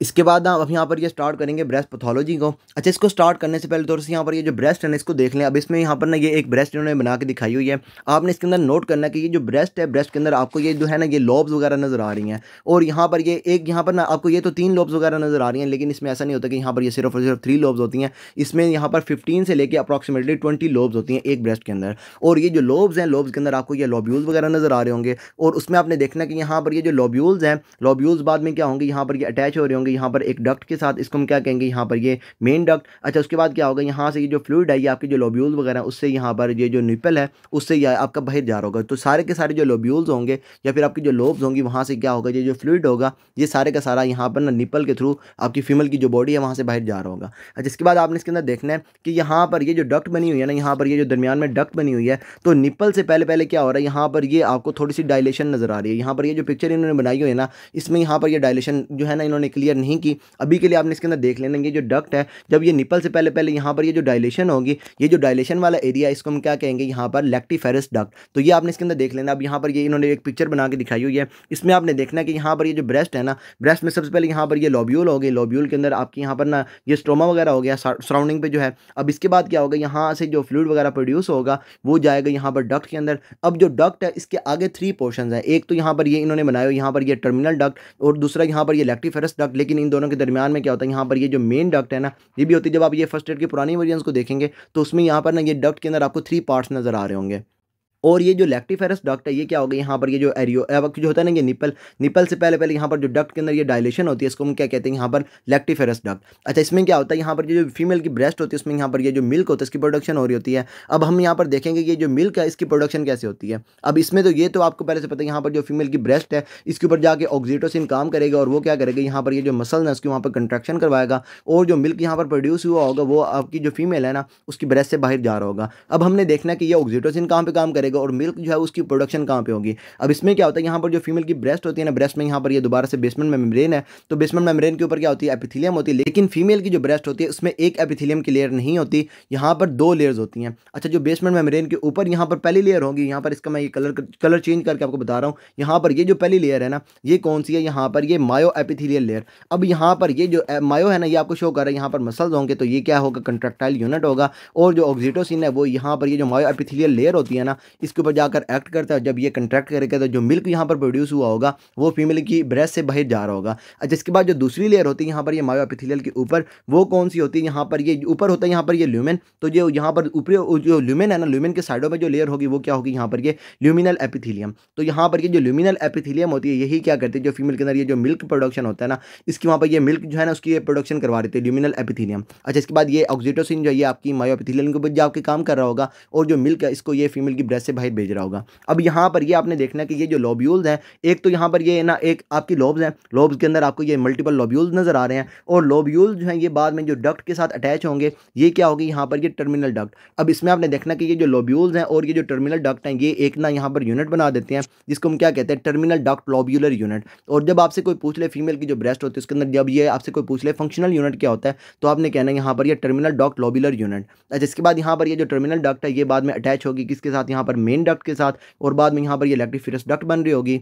इसके बाद ना अब यहाँ पर ये स्टार्ट करेंगे ब्रेस्ट पैथोलॉजी को। अच्छा, इसको स्टार्ट करने से पहले थोड़ी सी यहाँ पर ये जो ब्रेस्ट है ना इसको देख लें। अब इसमें यहाँ पर ना ये एक ब्रेस्ट इन्होंने बना के दिखाई हुई है। आपने इसके अंदर नोट करना है कि ये जो ब्रेस्ट है, ब्रेस्ट के अंदर आपको ये जो है ना ये लॉब्स वगैरह नजर आ रही हैं। और यहाँ पर ये एक यहाँ पर ना आपको ये तो 3 लॉब्स वगैरह नजर आ रही हैं, लेकिन इसमें ऐसा नहीं होता कि यहाँ पर ये सिर्फ और सिर्फ 3 लॉब्स होती हैं। इसमें यहाँ पर 15 से लेकर अप्रॉक्सीमेटली 20 लॉब्स होती हैं एक ब्रेस्ट के अंदर। और ये जो लॉब्स हैं, लॉब्स के अंदर आपको ये लॉब्यूल्स वगैरह नजर आ रहे होंगे। और उसमें आपने देखना कि यहाँ पर ये जो लॉब्यूल्स हैं, लॉब्यूल्स बाद में क्या होंगे, यहाँ पर ये अटैच हो रहे होंगे यहाँ पर एक डक्ट के साथ। इसको हम क्या कहेंगे, यहाँ पर ये मेन डक्ट। अच्छा, उसके बाद क्या होगा, यहाँ से ये जो फ्लूइड है ये आपके जो लॉब्यूल्स वगैरह उससे यहाँ पर ये जो निपल है उससे ये आपका बाहर जा रहा होगा। तो सारे के सारे जो लॉब्यूल्स होंगे या फिर आपकी जो लोब्स होंगी वहाँ से क्या होगा, ये जो फ्लूइड होगा ये सारे का सारा यहाँ पर ना निपल के थ्रू आपकी फीमेल की जो बॉडी है वहाँ से बाहर जा रहा होगा। अच्छा, इसके बाद आपने इसके अंदर देखना है कि यहाँ पर ये जो डक्ट बनी हुई है ना, यहाँ पर ये जो दरमियान में डक्ट बनी हुई है, तो निपल से पहले पहले क्या हो रहा है, यहाँ पर ये आपको थोड़ी सी डायलेशन नजर आ रही है। यहाँ पर ये जो पिक्चर इन्होंने बनाई हुई है ना, इसमें यहाँ पर ये डायलेशन जो है ना इन्होंने क्लियर नहीं की। अभी के लिए आपने इसके अंदर देख लेना, ये जो डक्ट है जब ये निपल से पहले पहले यहाँ पर ये जो डायलेशन होगी, ये जो डायलेशन वाला एरिया इसको हम क्या कहेंगे, यहाँ पर लैक्टिफेरस डक्ट। तो ये आपने इसके अंदर देख लेना। अब यहाँ पर ये इन्होंने एक पिक्चर बना के दिखाई हुई है, इसमें आपने देखना कि यहाँ पर ये जो ब्रेस्ट है ना, ब्रेस्ट में सबसे पहले यहाँ पर ये लॉब्यूल हो गए, लॉब्यूल के अंदर आपकी यहाँ पर ना ये स्ट्रोमा वगैरह हो गया सराउंडिंग पे जो है। अब इसके बाद क्या होगा, यहाँ से जो फ्लूइड वगैरह प्रोड्यूस होगा वो जाएगा यहाँ पर डक्ट के अंदर। अब जो डक्ट है इसके आगे 3 पोर्शन है, एक तो यहाँ पर ये इन्होंने बनाया यहाँ पर ये टर्मिनल डक्ट और दूसरा यहाँ पर ये लैक्टिफेरस डक्ट। लेकिन इन दोनों के दरमियान में क्या होता है, यहाँ पर ये जो मेन डक्ट है ना ये भी होती है। जब आप ये फर्स्ट एड की पुरानी वर्जन्स को देखेंगे तो उसमें यहाँ पर ना ये डक्ट के अंदर आपको 3 पार्ट्स नजर आ रहे होंगे। और ये जो लैक्टिफेरस डक्ट है ये क्या होगा, यहाँ पर ये जो एरियो जो होता है ना ये निपल से पहले पहले यहाँ पर जो डक्ट के अंदर ये डायलेशन होती है इसको हम क्या कहते हैं, यहाँ पर लैक्टिफेरस डक्ट। अच्छा, इसमें क्या होता है, यहाँ पर जो फीमेल की ब्रेस्ट होती है उसमें यहाँ पर ये जो मिल्क होता है इसकी प्रोडक्शन हो रही होती है। अब हम यहाँ पर देखेंगे कि ये जो मिल्क है इसकी प्रोडक्शन कैसे होती है। अब इसमें तो ये तो आपको पहले से पता है, यहाँ पर जो फीमेल की ब्रेस्ट है इसके ऊपर जाके ऑक्सीटोसिन काम करेगा और वो क्या करेगा, यहाँ पर ये जो मसल है उसकी वहाँ पर कंट्रैक्शन करवाएगा और जो मिल्क यहाँ पर प्रोड्यूस हुआ होगा वो आपकी जो फीमेल है ना उसकी ब्रेस्ट से बाहर जा रहा होगा। अब हमने देखना कि ये ऑक्सीटोसिन कहाँ पे काम करेगा और मिल्क जो है उसकी प्रोडक्शन कहाँ पे होगी। अब इसमें क्या होता है, यहाँ पर जो फीमेल की ब्रेस्ट होती है ना, ब्रेस्ट में यहाँ पर ये दोबारा से बेसमेंट मेम्ब्रेन है, तो बेसमेंट मेम्ब्रेन के ऊपर क्या होती है, एपिथेलियम होती है। लेकिन फीमेल की जो ब्रेस्ट होती है उसमें एक एपिथेलियम की लेयर नहीं होती, यहाँ पर 2 लेयर्स होती हैं। अच्छा, जो बेसमेंट मेम्ब्रेन के ऊपर यहाँ पर पहली लेयर होगी, यहाँ पर इसका मैं ये कलर चेंज करके आपको बता रहा हूँ। यहाँ पर ये जो पहली लेयर है ना ये कौन सी है, यहाँ पर ये मायो एपिथेलियल लेयर। अब यहाँ पर ये जो मायो है ना ये आपको शो कर रहा है यहाँ पर मसल्स होंगे, तो ये क्या होगा, कंट्रैक्टाइल यूनिट होगा। और जो ऑक्सीटोसिन है वो यहाँ पर ये जो मायो एपिथेलियल लेयर होती है ना इसके ऊपर जाकर एक्ट करता है। जब ये कंट्रैक्ट करेगा तो जो मिल्क यहाँ पर प्रोड्यूस हुआ होगा वो फीमेल की ब्रेस्ट से बाहर जा रहा होगा। अच्छा, इसके बाद जो दूसरी लेयर होती है यहाँ पर ये मायो एपिथेलियल के ऊपर, वो कौन सी होती है, यहाँ पर ये ऊपर होता है यहाँ पर ये ल्यूमेन। तो जो यहाँ पर ऊपरी जो ल्यूमेन है ना, ल्यूमेन के साइडों में जो लेयर होगी वो क्या होगी, यहाँ पर ये ल्यूमिनल एपिथेलियम। तो यहाँ पर ये जो ल्यूमिनल एपिथेलियम होती है यही क्या करती है, जो फीमेल के अंदर ये जो मिल्क प्रोडक्शन होता है ना इसकी वहाँ पर ये मिल्क जो है ना उसकी ये प्रोडक्शन करवा रही थी, ल्यूमिनल एपिथेलियम। अच्छा, इसके बाद ये ऑक्सीटोसिन जो है ये आपकी मायो एपिथेलियम के ऊपर जाके काम कर रहा होगा और जो मिल्क है इसको ये फीमेल की ब्रेस्ट से बाहर भेज रहा होगा। अब यहाँ पर ये आपने देखना कि ये जो लॉब्यूल्स हैं, एक तो यहाँ पर ये ना एक आपकी लॉब्स हैं, लॉब्स के अंदर आपको ये मल्टीपल लॉब्यूल्स नजर आ रहे हैं और लॉब्यूल जो हैं ये बाद में जो डक्ट के साथ अटैच होंगे ये क्या होगी, यहाँ पर ये टर्मिनल डक्ट। अब इसमें आपने देखना कि ये जो लॉब्यूल्स हैं और ये जो टर्मिनल डक्ट हैं ये एक ना यहाँ पर यूनिट बना देते हैं जिसको हम क्या कहते हैं, टर्मिनल डक्ट लॉब्यूलर यूनिट। और जब आपसे कोई पूछ ले फीमेल की जो ब्रेस्ट होती है उसके अंदर जब ये आपसे कोई पूछ ले फंक्शनल यूनिट क्या होता है तो आपने कहना है यहाँ पर ये टर्मिनल डक्ट लॉब्यूलर यूनिट। अच्छा, इसके बाद यहाँ पर ये जो टर्मिनल डक्ट है ये बाद में अटैच होगी किसके साथ, यहाँ पर मेन डक्ट के साथ और बाद में यहाँ पर ये लैक्टिफेरस डक्ट बन रही होगी।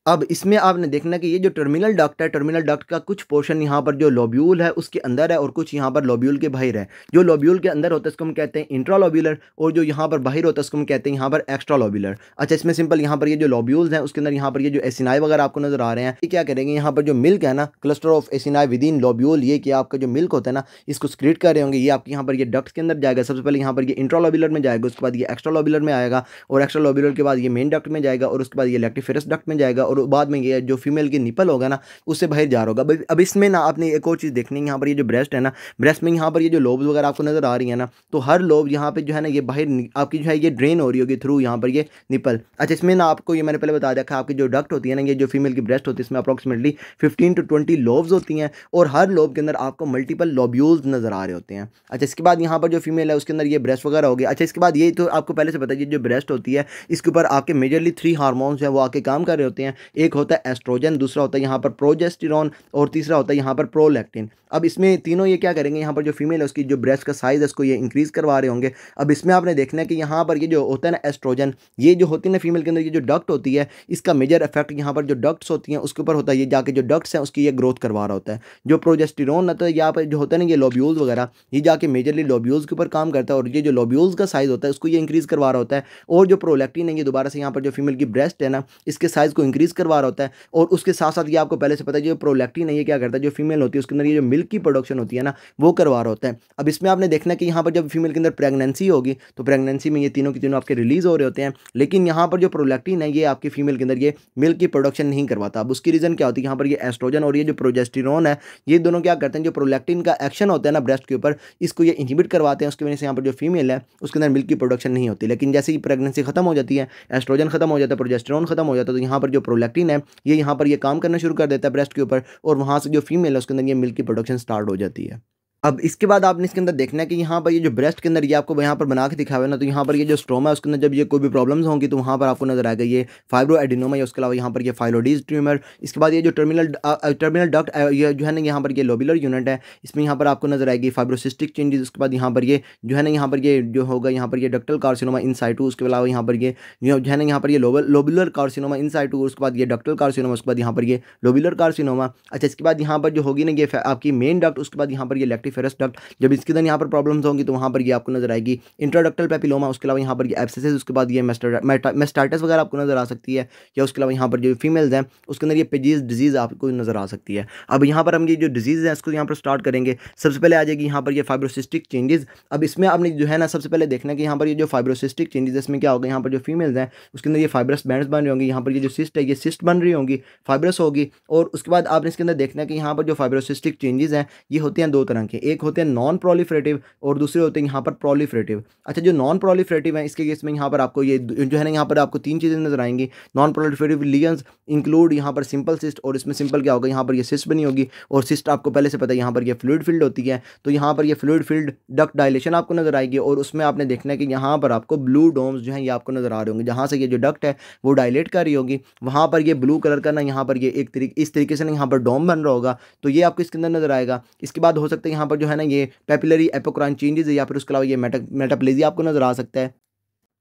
अब इसमें आपने देखना कि ये जो टर्मिनल डक्ट है, टर्मिनल डक्ट का कुछ पोर्शन यहाँ पर जो लॉब्यूल है उसके अंदर है और कुछ यहाँ पर लॉब्यूल के बाहर है। जो लॉब्यूल के अंदर होता है इसको हम कहते हैं इंट्रालॉब्यूलर और जो यहाँ पर बाहर होता है उसको हम कहते हैं यहाँ पर एक्स्ट्रालॉब्यूलर। अच्छा, इसमें सिंपल यहाँ पर ये जो लॉब्यूल्स हैं उसके अंदर यहाँ पर ये जो एसिनाई वगैरह आपको नजर आ रहे हैं, ये क्या करेंगे, यहाँ पर जो मिल्क है ना, cluster of acini with in lobule, ये कि आपका जो मिल्क होता है ना इसको स्क्रीट कर रहे होंगे, ये आपके यहाँ पर ये डक्ट के अंदर जाएगा। सबसे पहले यहाँ पर ये इंट्रालॉब्यूलर में जाएगा, उसके बाद ये एक्स्ट्रालॉब्यूलर में आएगा और एक्स्ट्रालॉब्यूलर के बाद ये मेन डक्ट में जाएगा और उसके बाद ये लैक्टिफेरस डक्ट में जाएगा और बाद में ये जो फीमेल की निपल होगा ना उससे बाहर जा रहा होगा। अब इसमें ना आपने एक और चीज़ देखनी है, यहाँ पर ये जो ब्रेस्ट है ना, ब्रेस्ट में यहाँ पर ये जो लोब्स वगैरह आपको नजर आ रही है ना, तो हर लोब यहाँ पे जो है ना ये बाहर आपकी जो है ये ड्रेन हो रही होगी थ्रू यहाँ पर ये निपल। अच्छा, इसमें ना आपको ये मैंने पहले बता दिया आपकी जो डक्ट होती है ना, ये जो फीमेल की ब्रेस्ट होती है इसमें अप्रॉक्सीमेटली 15 to 20 लोब्स होती हैं और हर लोब के अंदर आपको मल्टीपल लॉब्यूल्स नजर आ रहे होते हैं। अच्छा, इसके बाद यहाँ पर जो फीमेल है उसके अंदर ये ब्रेस्ट वगैरह होगी। अच्छा, इसके बाद ये तो आपको पहले से पता है जो ब्रेस्ट होती है इसके ऊपर आपके मेजरली 3 हार्मोन्स हैं वो आके काम कर रहे होते हैं। एक होता है एस्ट्रोजन, दूसरा होता है यहाँ पर प्रोजेस्टेरॉन और तीसरा होता है यहाँ पर प्रोलैक्टिन। अब इसमें तीनों ये क्या करेंगे, यहाँ पर जो फीमेल है उसकी जो ब्रेस्ट का साइज़ है उसको ये इंक्रीज़ करवा रहे होंगे। अब इसमें आपने देखना है कि यहाँ पर ये जो होता है ना एस्ट्रोजन, ये जो होती है ना फीमेल के अंदर ये जो डक्ट होती है, इसका मेजर इफेक्ट यहाँ पर जो डक्ट्स होती हैं उसके ऊपर होता है। ये जाके जो डक्ट्स हैं उसकी ये ग्रोथ करवा रहा होता है। जो प्रोजेस्टेरॉन होता है यहाँ पर जो होता है ना ये लोब्यूल्स वगैरह, ये जाके मेजरली लोब्यूल्स के ऊपर काम करता है और ये जो लोब्यूल्स का साइज़ होता है उसको ये इंक्रीज़ करवा रहा होता है। और जो प्रोलैक्टिन है ये दोबारा से यहाँ पर जो फीमेल की ब्रेस्ट है ना इसके साइज़ को इंक्रीज़ करवा रहा होता है। और उसके साथ साथ ये आपको पहले से पता है जो प्रोलैक्टिन है ये क्या करता है, जो फीमेल होती है उसके अंदर ये जो मिल्क की प्रोडक्शन होती है ना वो करवा रहा होता है। अब इसमें आपने देखना है कि यहाँ पर जब फीमेल के अंदर प्रेगनेंसी होगी तो प्रेगनेंसी में ये तीनों की तीनों आपके रिलीज हो रहे होते हैं, लेकिन यहाँ पर जो प्रोलैक्टिन है ये आपकी फीमेल के अंदर ये मिल्क की प्रोडक्शन नहीं करवाता। अब उसकी रीज़न क्या होती है, यहाँ पर ये एस्ट्रोजन और ये जो प्रोजेस्टेरॉन है ये दोनों क्या करते हैं, जो प्रोलैक्टिन का एक्शन होता है ना ब्रेस्ट के ऊपर इसको ये इनहिबिट करवाते हैं। उसकी वजह से यहाँ पर जो फीमेल है उसके अंदर मिल्क की प्रोडक्शन नहीं होती। लेकिन जैसे ही प्रेगनेंसी खत्म हो जाती है, एस्ट्रोजन खत्म हो जाता है, प्रोजेस्टेरॉन खत्म हो जाता है, तो यहाँ पर जो प्रोलैक्टिन है ये यहाँ पर ये काम करना शुरू कर देता है ब्रेस्ट के ऊपर और वहाँ से जो फीमेल है उसके अंदर ये मिल्क की प्रोडक्शन स्टार्ट हो जाती है। अब इसके बाद आपने इसके अंदर देखना है कि यहाँ पर ये जो ब्रेस्ट के अंदर ये आपको यहाँ पर बना के दिखा हुआ है ना, तो यहाँ पर ये जो स्ट्रोमा है उसके अंदर जब ये कोई भी प्रॉब्लम्स होंगी तो वहाँ पर आपको नजर आएगा ये फाइब्रो एडिनोमा या उसके अलावा यहाँ पर ये फाइलोडीज ट्यूमर। इसके बाद ये जो टर्मिनल डक्ट ये जो है ना यहाँ पर ये लोबुलर यूनिट है, इसमें यहाँ पर आपको नजर आएगी फाइब्रोसिस्टिक चेंजेस। उसके बाद यहाँ पर ये जो है ना यहाँ पर ये जो होगा यहाँ पर ये डक्टल कार्सिनोमा इन साइटू। उसके अलावा यहाँ पर ये जो है ना यहाँ पर ये लोबुलर कार्सिनोमा इन साइटू। उसके बाद ये डक्टल कार्सिनोमा, उसके बाद यहाँ पर ये लोबुलर कार्सिनोमा। अच्छा, इसके बाद यहाँ पर जो होगी ना ये आपकी मेन डक्ट, उसके बाद यहाँ पर ये लैक्टिफेरस डक्ट। जब इसके अंदर यहाँ पर प्रॉब्लम्स होंगी तो वहाँ पर ये आपको नजर आएगी इंट्राडक्टल पेपिलोमा। उसके अलावा यहाँ पर ये एब्सेसेस, उसके बाद ये मेस्टाइटिस वगैरह आपको नजर आ सकती है। या उसके अलावा यहाँ पर जो फीमेल्स हैं उसके अंदर ये पेजीज डिजीज आपको नजर आ सकती है। अब यहाँ पर हम ये जो डिजीज है इसको यहाँ पर स्टार्ट करेंगे। सबसे पहले आ जाएगी यहाँ पर ये फाइब्रोसिस्टिक चेंजेस। अब इसमें आपने जो है ना सबसे पहले देखना है कि यहाँ पर ये जो फाइब्रोसिस्टिक चेंजेस इसमें क्या होगा, यहाँ पर जो फीमेल्स हैं उसके अंदर ये फाइब्रस बैंड्स बन रही होंगी। यहाँ पर ये जो सिस्ट है ये सिस्ट बन रही होंगी, फाइब्रस होगी। और उसके बाद आपने इसके अंदर देखना है कि यहाँ पर जो फाइब्रोसिस्टिक चेंजेस हैं ये होते हैं दो तरह के, एक होते हैं नॉन प्रोलिफरेटिव और दूसरे होते हैं यहाँ पर प्रोलिफरेटिव। अच्छा, जो नॉन प्रोलिफरेटिव है इसके केस में यहाँ पर आपको ये जो है ना यहाँ पर आपको तीन चीज़ें नजर आएंगी। नॉन प्रोलिफरेटिव लीजन्स इंक्लूड यहाँ पर सिंपल सिस्ट, और इसमें सिंपल क्या होगा, यहाँ पर ये सिस्ट बनी होगी और सिस्ट आपको पहले से पता है यहाँ पर ये फ्लूइड फील्ड होती है। तो यहाँ पर ये फ्लूइड फील्ड डक्ट डायलेशन आपको नजर आएगी और उसमें आपने देखना है कि यहाँ पर आपको ब्लू डोम्स जो है ये आपको नजर आ रहे होंगे। जहाँ से ये जो डक्ट है वो डायलेट कर रही होगी वहाँ पर ये ब्लू कलर का ना यहाँ पर ये इस तरीके से ना यहाँ पर डोम बन रहा होगा, तो ये आपको इसके अंदर नजर आएगा। इसके बाद हो सकता है यहाँ पर जो है ना ये पेपिलरी एपोक्राइन चेंजेस है या फिर उसके अलावा ये मेटाप्लेजिया आपको नजर आ सकता है।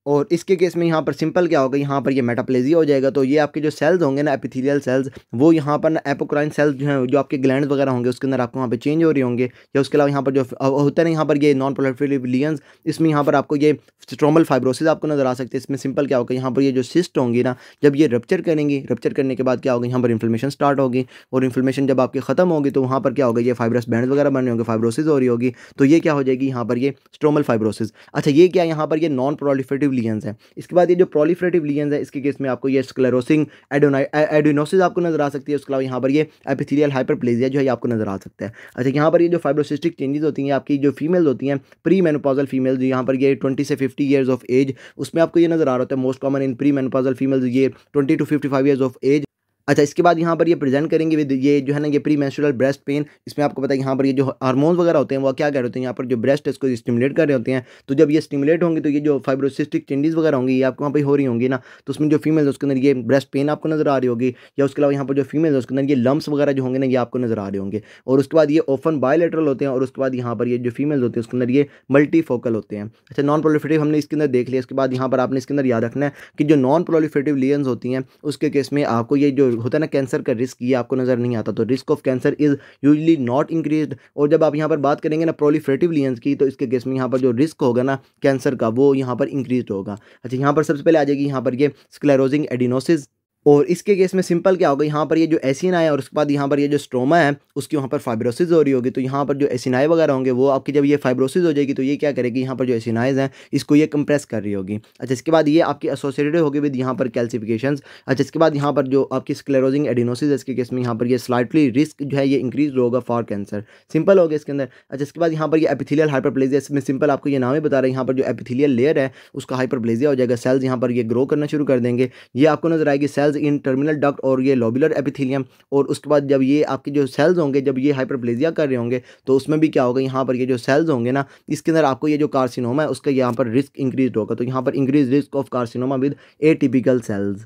और इसके केस में यहाँ पर सिंपल क्या होगा, यहाँ पर ये मेटाप्लेजिया हो जाएगा। तो ये आपके जो सेल्स होंगे ना एपिथेलियल सेल्स, वो यहाँ पर ना एपोक्राइन सेल्स जो हैं जो आपके ग्लैंड्स वगैरह होंगे उसके अंदर आपको वहाँ पे चेंज हो रही होंगे। या उसके अलावा यहाँ पर जो होता है ना यहाँ पर ये नॉन प्रोलिफरेटिव लीजन्स, इसमें यहाँ पर आपको ये स्ट्रोमल फाइब्रोसिस आपको नजर आ सकते हैं। इसमें सिंपल क्या होगा, यहाँ पर ये जो सिस्ट होंगी ना जब ये रप्चर करेंगी, रप्चर करने के बाद क्या होगा, यहाँ पर इन्फ्लेमेशन स्टार्ट होगी और इन्फ्लेमेशन जब आपकी खत्म होगी तो वहाँ पर क्या होगा, ये फाइब्रस बैंड्स वगैरह बन रहे होंगे, फाइब्रोसिस हो रही होगी। तो ये क्या हो जाएगी, यहाँ पर ये स्ट्रोमल फाइब्रोसिस। अच्छा, ये क्या यहाँ पर ये नॉन प्रोलिफरेटिव लीजन्स है। इसके बाद ये जो प्रोलिफरेटिव लीजन्स है इसके केस में आपको ये स्क्लेरोसिंग एडिनोसिस आपको नजर आ सकती है। उसके अलावा यहाँ पर ये एपिथेलियल हाइपरप्लेजिया जो है आपको नजर आ सकता है। अच्छा, यहाँ पर ये जो फाइब्रोसिस्टिक चेंजेस होती हैं आपकी जो फीमेल्स होती हैं प्री मेनोपॉजल फीमेल्स, यहाँ पर ये 20 से 50 ईयर्स ऑफ एज, उसमें आपको ये नजर आ रहा होता है most common in pre menopausal females ये 20 to 55 ईयर्स ऑफ एज। अच्छा, इसके बाद यहाँ पर ये प्रेजेंट करेंगे विद ये जो है ना ये प्री मेंस्ट्रुअल ब्रेस्ट पेन। इसमें आपको पता है यहाँ पर ये जो हार्मोन्स वगैरह होते हैं वो क्या कह रहे होते हैं, यहाँ पर जो ब्रेस्ट है इसको स्टिमुलेट कर रहे होते हैं। तो जब ये स्टिमुलेट होंगे तो ये जो फाइब्रोसिस्टिक चेंजेस वगैरह होंगी ये आपको वहाँ पर हो रही होंगी ना, तो उसमें जो फीमेल है उसके अंदर ये ब्रेस्ट पेन आपको नजर आ रही होगी। या उसके अलावा यहाँ पर जो फीमेल है उसके अंदर ये लम्स वगैरह जो होंगे ना ये आपको नजर आ रहे होंगे। और उसके बाद ये ओपन बायलैटरल होते हैं और उसके बाद यहाँ पर ये जो फीमेल्स होते हैं उसके अंदर ये मल्टीफोकल होते हैं। अच्छा, नॉन प्रोलिफरेटिव हमने इसके अंदर देख लिया। इसके बाद यहाँ पर आपने इसके अंदर याद रखना है कि जो नॉन प्रोलिफरेटिव लीजन्स होती हैं उसके केस में आपको ये जो होता है ना कैंसर का रिस्क ये आपको नजर नहीं आता। तो risk of cancer is usually not increased. और जब आप यहाँ पर बात करेंगे ना प्रोलिफरेटिव लीजन्स की तो इसके केस में यहाँ पर जो रिस्क होगा ना कैंसर का वो यहाँ पर इंक्रीज होगा। अच्छा, यहाँ पर सबसे पहले आ जाएगी यहाँ पर ये स्क्लेरोजिंग एडिनोसिस। और इसके केस में सिंपल क्या होगा, यहाँ पर ये जो एसिनाई है और उसके बाद यहाँ पर ये जो स्ट्रोमा है उसकी वहाँ पर फाइब्रोसिस हो रही होगी। तो यहाँ पर जो एसिनाई वगैरह होंगे वो आपकी जब ये फाइब्रोसिस हो जाएगी तो ये क्या करेगी, यहाँ पर जो एसिनाइज हैं इसको ये कंप्रेस कर रही होगी। अच्छा, इसके बाद ये आपकी एसोसिएटेड होगी विद यहाँ पर कैल्सिफिकेशंस। अच्छा, इसके बाद यहाँ पर जो आपकी स्क्लेरोजिंग एडिनोसिस है इसके केस में यहाँ पर ये स्लाइटली रिस्क जो है ये इंक्रीज होगा फॉर कैंसर, सिंपल हो गया इसके अंदर। अच्छा, इसके बाद यहाँ पर ये एपिथेलियल हाइपरप्लेजिया, इसमें सिंपल आपको ये नाम ही बता रहे हैं, यहाँ पर जो एपिथेलियल लेयर है उसका हाइपरप्लेजिया हो जाएगा। सेल्स यहाँ पर ये ग्रो करना शुरू कर देंगे। ये आपको नजर आएगी सेल्स इन टर्मिनल और ये लोबुलर एपिथेलियम। और उसके बाद जब ये आपके जो सेल्स होंगे जब ये हाइपरप्लेजिया कर रहे होंगे तो उसमें भी क्या होगा, यहाँ पर ये जो सेल्स होंगे ना इसके अंदर आपको ये जो कार्सिनोमा है उसका यहाँ पर रिस्क इंक्रीज होगा। तो यहाँ पर increase risk of carcinoma with atypical cells.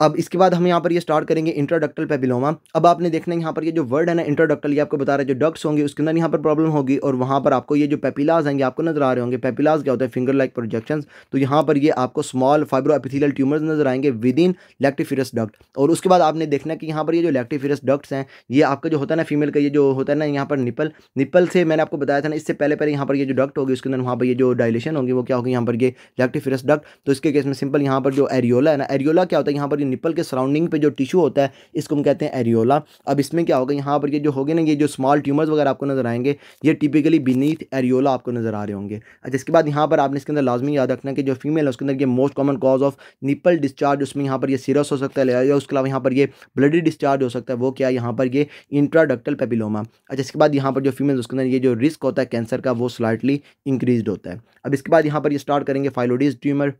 अब इसके बाद हम यहाँ पर ये स्टार्ट करेंगे इंट्राडक्टल पेपिलोमा। अब आपने देखना है यहाँ पर ये जो वर्ड है ना इंट्राडक्टल, ये आपको बता रहा है जो डक्ट्स होंगे उसके अंदर यहाँ पर प्रॉब्लम होगी, और वहाँ पर आपको ये जो पेपिलाज आएंगे आपको नजर आ रहे होंगे। पेपिलाज क्या होता है? Finger like projections. तो यहाँ पर ये आपको स्मॉल फाइब्रो एपिथेलियल ट्यूमर्स नजर आएंगे विद इन लैक्टिफिरस डक्ट। और उसके बाद आपने देखना है कि यहाँ पर ये जो लैक्टिफिरस डक्ट्स हैं, ये आपका जो होता है ना फीमेल का ये जो होता है ना यहाँ पर निपल से मैंने आपको बताया था ना इससे पहले यहाँ पर ये जो डक्ट होगी उसके अंदर वहाँ पर ये जो डायलेशन होगी वो क्या होगी यहाँ पर ये लैक्टिफिरस डक्ट। तो इसके केस में सिंपल यहाँ पर जो एरियोला है ना, एरियोला क्या होता है? यहाँ पर निपल के सराउंडिंग पे जो टिश्यू होता है इसको हम कहते हैं एरियोला। अब इसमें क्या होगा? यहाँ पर ये जो होगे ना ये जो स्मॉल ट्यूमर्स वगैरह आपको नजर आएंगे, ये टिपिकली बीनीथ एरियोला आपको नजर आ रहे होंगे। अच्छा, इसके बाद यहाँ पर आपने इसके अंदर लाजमी याद रखना कि जो फीमेल है उसके अंदर ये most common cause of nipple discharge, उसमें यहाँ पर ये सीरस हो सकता है या उसके अलावा यहाँ पर ये ब्लडी डिस्चार्ज हो सकता है, वो क्या यहाँ पर ये इंट्राडक्टल पेपिलोमा। अच्छा, इसके बाद यहाँ पर जो फीमेल उसके अंदर ये जो रिस्क होता है कैंसर का वो स्लाइटली इंक्रीज होता है। अब इसके बाद यहाँ पर ये स्टार्ट करेंगे फाइलोइड ट्यूमर,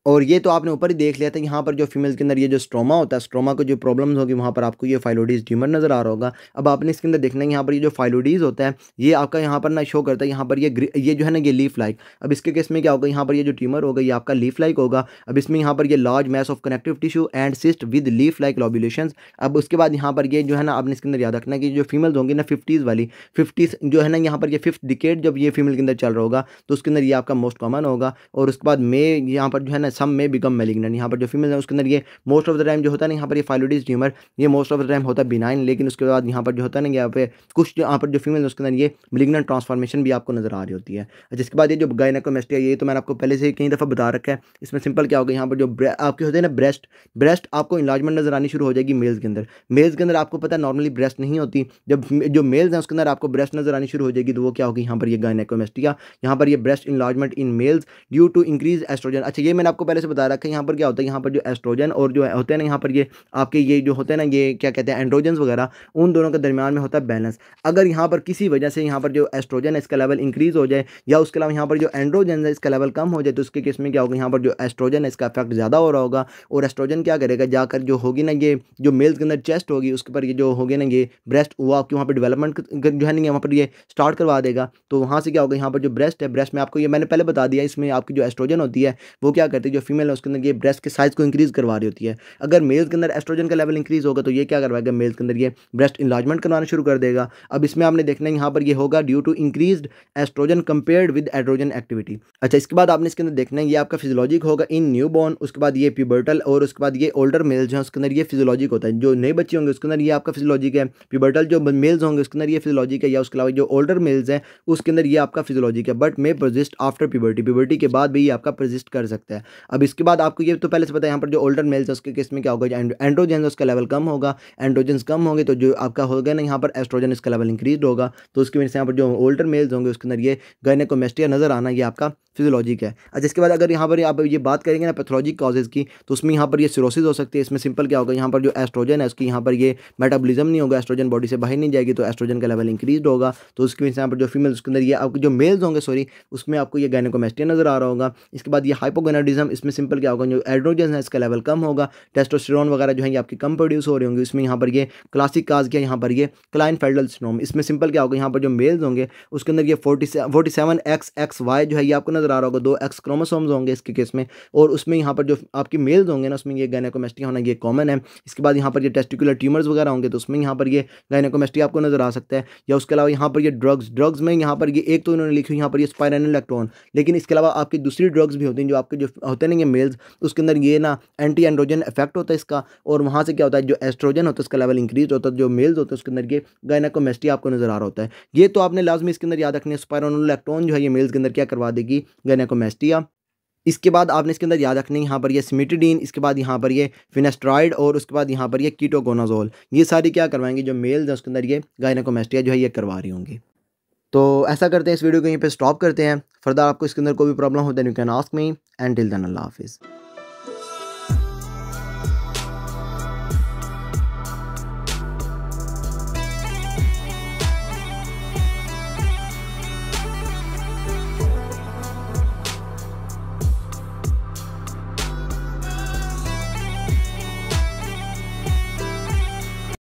और ये तो आपने ऊपर ही देख लिया था। यहाँ पर जो फीमेल्स के अंदर ये जो स्ट्रोमा होता है, स्ट्रोमा को जो प्रॉब्लम्स होगी वहाँ पर आपको ये फाइलोइड ट्यूमर नजर आ रहा होगा। अब आपने इसके अंदर देखना है यहाँ पर ये जो फाइलोइड होता है ये आपका यहाँ पर ना शो करता है यहाँ पर ये जो है ना ये लीफ लाइक। अब इसके केस में क्या होगा? यहाँ पर ये जो ट्यूमर होगा ये आपका लीफ लाइक होगा। अब इसमें यहाँ पर ये large mass of connective tissue and cyst with leaf like lobulations. अब उसके बाद यहाँ पर ये जो है ना आपने इसके अंदर याद रखना है कि जो फीमेल्स होंगी ना 50s वाली, 50s जो है ना यहाँ पर ये 5th डिकेड जब ये फीमेल के अंदर चल रहा होगा तो उसके अंदर ये आपका मोस्ट कॉमन होगा। और उसके बाद में यहाँ पर जो है ना सम में बिकम मैलिग्नेंट। यहाँ पर जो फीमेल है उसके अंदर ये मोस्ट ऑफ द टाइम जो होता है ना यहाँ पर ये फाइलोइड ट्यूमर ये मोस्ट ऑफ द टाइम होता है बिनाइन, लेकिन उसके बाद यहाँ पर जो होता है ना यहाँ पे कुछ यहाँ पर जो फीमेल है उसके अंदर ये मैलिग्नेंट ट्रांसफॉर्मेशन भी आपको नजर आ रही होती है। जिसके बाद ये जो गायनेकोमेस्टिया ये तो मैंने आपको पहले से कई दफ़ा बता रखा है। इसमें सिंपल क्या होगा? यहाँ पर जो आपके होते हैं ना ब्रेस्ट आपको इन्लार्जमेंट नजर आनी शुरू हो जाएगी मेल्स के अंदर। मेल्स के अंदर आपको पता है नॉर्मली ब्रेस्ट नहीं होती, जब जो मेल्स हैं उसके अंदर आपको ब्रेस्ट नजर आनी शुरू हो जाएगी तो वो क्या होगी? यहाँ पर ये गायनेकोमेस्टिया, यहाँ पर ये breast enlargement in males due to increase oestrogen. अच्छा, ये मैंने आपको पहले से बता रखा है। यहाँ पर क्या होता है? यहाँ पर जो एस्ट्रोजन और जो होते हैं ना यहाँ पर ये आपके ये जो होते हैं ना ये क्या कहते हैं एंड्रोजन्स वगैरह, उन दोनों के दरमियान में होता है बैलेंस। अगर यहाँ पर किसी वजह से यहाँ पर जो एस्ट्रोजन है इसका लेवल इंक्रीज हो जाए या उसके अलावा यहाँ पर जो एंड्रोजन है इसका लेवल कम हो जाए तो उसके केस में क्या होगा? यहाँ पर जो एस्ट्रोजन है इसका इफेक्ट ज़्यादा हो रहा होगा, और एस्ट्रोजन क्या करेगा? जाकर जो होगी ना ये जो मेल्स के अंदर चेस्ट होगी उसके पर ये जो होगी ना ये ब्रेस्ट वो आपकी वहाँ पर डेवलपमेंट जो है ना वहाँ पर ये स्टार्ट करवा देगा। तो वहाँ से क्या होगा? यहाँ पर जो ब्रेस्ट है, ब्रेस्ट में आपको ये मैंने पहले बता दिया, इसमें आपकी जो एस्ट्रोजन होती है वो क्या करती है? जो फीमेल है उसके अंदर ये ब्रेस्ट के साइज को इंक्रीज करवा रही होती है। अगर मेल्स के अंदर एस्ट्रोजन का लेवल इंक्रीज होगा तो ये क्या करवाएगा? मेल्स के अंदर ये ब्रेस्ट इन्लार्जमेंट करवाना शुरू कर देगा। अब इसमें आपने देखना है यहाँ पर ये होगा due to increased oestrogen compared with androgen activity. अच्छा, इसके बाद आपने इसके अंदर देखना है ये आपका फिजियोलॉजिक होगा इन न्यू बॉर्न, उसके बाद ये प्यूबर्टल, और उसके बाद ये ओल्डर मेल्स जो है उसके अंदर ये फिजियोलॉजिक होता है। जो नए बच्चे होंगे उसके अंदर ये आपका फिजियोलॉजिक है। प्यूबर्टल जो मेल्स होंगे उसके अंदर ये फिजियोलॉजिक है, या उसके अलावा जो ओल्डर मेल्स हैं उसके अंदर ये आपका फिजियोलॉजिक है, but may persist after puberty, puberty के बाद भी ये आपका परसिस्ट कर सकता है। अब इसके बाद आपको ये तो पहले से पता है यहाँ पर जो ओल्डर मेल्स है उसके केस में क्या होगा? एंड्रोजन उसका लेवल कम होगा, एंड्रोजन्स कम होंगे तो जो आपका होगा ना यहाँ पर एस्ट्रोजन इसका लेवल इंक्रीज होगा, तो उसकी वजह से यहाँ पर जो ओल्डर मेल्स होंगे उसके अंदर ये गायनेकोमेस्टिया नजर आना ये आपका फिजियोलॉजिक है। अच्छा, इसके बाद अगर यहाँ पर आप ये बात करेंगे ना पैथोलॉजिक कॉजेज की तो उसमें यहाँ पर ये सिरोसिस हो सकती है। इसमें सिंपल क्या होगा? यहाँ पर जो एस्ट्रोजन है उसकी यहाँ पर ये मेटाबॉलिज्म नहीं होगा, एस्ट्रोजन बॉडी से बाहर नहीं जाएगी तो एस्ट्रोजन का लेवल इंक्रीज होगा, तो उसकी वजह से यहाँ पर जो फीमेल उसके अंदर ये आपके जो मेल्स होंगे उसमें आपको ये गायनेकोमेस्टिया नजर आ रहा होगा। इसके बाद ये हाइपोगोनाडिज्म, इसमें सिंपल क्या होगा? जो एंड्रोजन है इसका लेवल कम होगा, टेस्टोस्टेरोन वगैरह जो है ये आपकी कम प्रोड्यूस हो रही होंगी। इसमें यहाँ पर ये क्लासिक काज किया यहाँ पर ये क्लाइनफेल्डल सिंड्रोम। इसमें सिंपल क्या होगा? यहाँ पर जो मेल्स होंगे उसके अंदर ये 47XXY जो है ये आपको नजर आ रहा होगा, 2X क्रोमोसोम्स होंगे इसके केस में, और उसमें यहाँ पर जो आपके मेल्स होंगे ना उसमें ये गायनेकोमेस्टिया होना ये कॉमन है। इसके बाद यहाँ पर ये टेस्टिकुलर ट्यूमर्स वगैरह होंगे तो उसमें यहाँ पर ये गायनेकोमेस्टिया आपको नजर आ सकता है। या उसके अलावा यहाँ पर ये ड्रग्स में यहाँ पर ये एक तो इन्होंने लिखी यहाँ पर ये स्पाइरेनोलैक्टोन, लेकिन इसके अलावा आपकी दूसरी ड्रग्स भी होती हैं जो आपके जो होते हैं ना ये मेल्स उसके अंदर ये ना एंटी एंड्रोजन इफेक्ट होता है इसका, और वहाँ से क्या होता है जो एस्ट्रोजन होता है उसका लेवल इंक्रीज होता है, जो मेल्स होते हैं उसके अंदर ये गायनेकोमेस्टिया आपको नजर आ रहा होता है। ये तो आपने लाजमी इसके अंदर याद रखना है, स्पाइरेनोलैक्टोन जो है ये मेल्स के अंदर क्या करवा देगी? गायनेकोमेस्टिया। इसके बाद आपने इसके अंदर याद रखना है यहाँ पर ये सिमिटिडीन, इसके बाद यहाँ पर ये फिनेस्ट्राइड, और उसके बाद यहाँ पर ये कीटोकोनाजोल, ये सारी क्या करवाएंगे? जो मेल्स हैं उसके अंदर ये गायनेकोमेस्टिया जो है ये करवा रही होंगी। तो ऐसा करते हैं, इस वीडियो को यहीं पे स्टॉप करते हैं। फर्दर आपको इसके अंदर कोई भी प्रॉब्लम होता है you can ask me, and till then Allah हाफिज़।